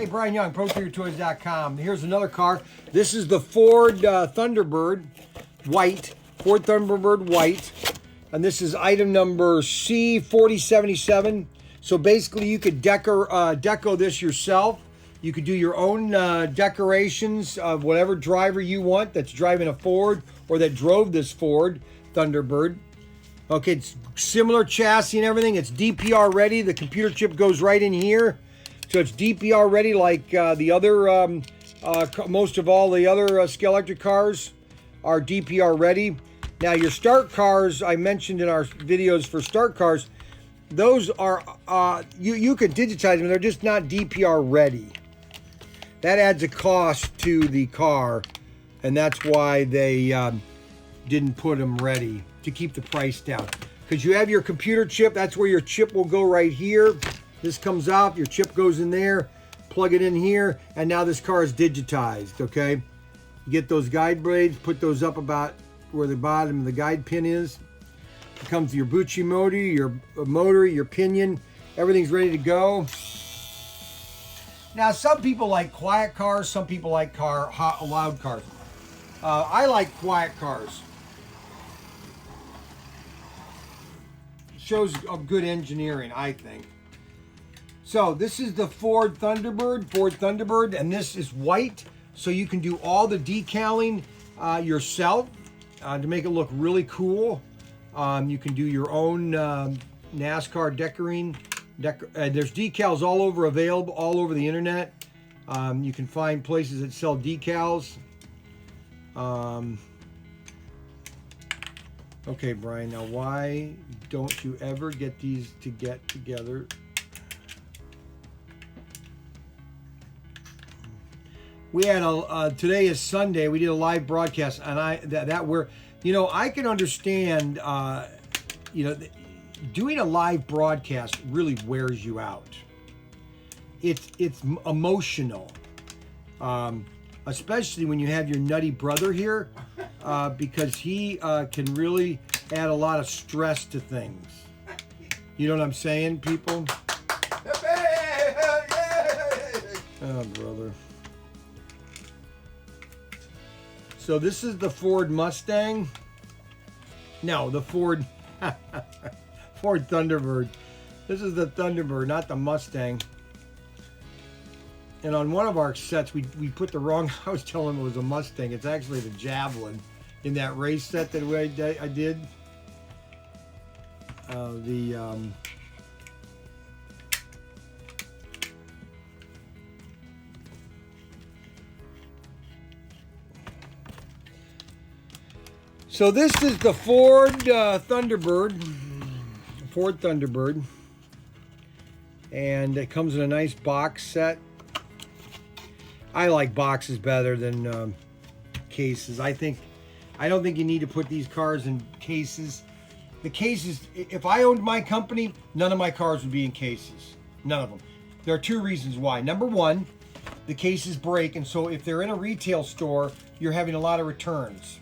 Hey, Brian Young, ProTriggerToys.com. Here's another car. This is the Ford Thunderbird White. Ford Thunderbird White. And this is item number C4077. So basically you could deco this yourself. You could do your own decorations of whatever driver you want that's driving a Ford or that drove this Ford Thunderbird. Okay, it's similar chassis and everything. It's DPR ready. The computer chip goes right in here. So it's DPR ready like the other, most of all the other Scalextric cars are DPR ready. Now your start cars, I mentioned in our videos for start cars, those are, you could digitize them, they're just not DPR ready. That adds a cost to the car, and that's why they didn't put them ready, to keep the price down. Because you have your computer chip, that's where your chip will go right here. This comes out, your chip goes in there, plug it in here, and now this car is digitized, okay? You get those guide blades, put those up about where the bottom of the guide pin is. It comes your Bucci motor, your pinion, everything's ready to go. Now, some people like quiet cars, some people like loud cars. I like quiet cars. Shows of good engineering, I think. So this is the Ford Thunderbird, and this is white, so you can do all the decaling yourself to make it look really cool. You can do your own NASCAR decorating. There's decals all over available, all over the internet. You can find places that sell decals. Okay, Brian, now why don't you ever get these to get together? We had today is Sunday. We did a live broadcast, and I can understand, doing a live broadcast really wears you out. It's emotional, especially when you have your nutty brother here, because he can really add a lot of stress to things. You know what I'm saying, people? Oh, brother. So this is the Ford Mustang. No, the Ford Thunderbird. This is the Thunderbird, not the Mustang. And on one of our sets, we put the wrong, I was telling him it was a Mustang. It's actually the Javelin in that race set that I did. So this is the Ford Thunderbird, and it comes in a nice box set. I like boxes better than cases. I don't think you need to put these cars in cases. The cases, if I owned my company, none of my cars would be in cases. None of them. There are two reasons why. Number one, the cases break, and so if they're in a retail store, you're having a lot of returns.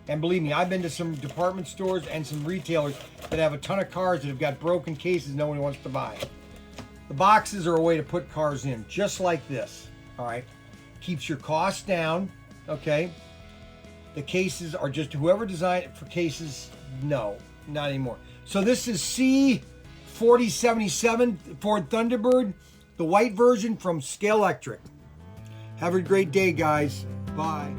And believe me, I've been to some department stores and some retailers that have a ton of cars that have got broken cases no one wants to buy. The boxes are a way to put cars in, just like this, all right? Keeps your costs down, okay? The cases are just, whoever designed it for cases, no, not anymore. So this is C4077 Ford Thunderbird, the white version from Scalextric. Have a great day, guys. Bye.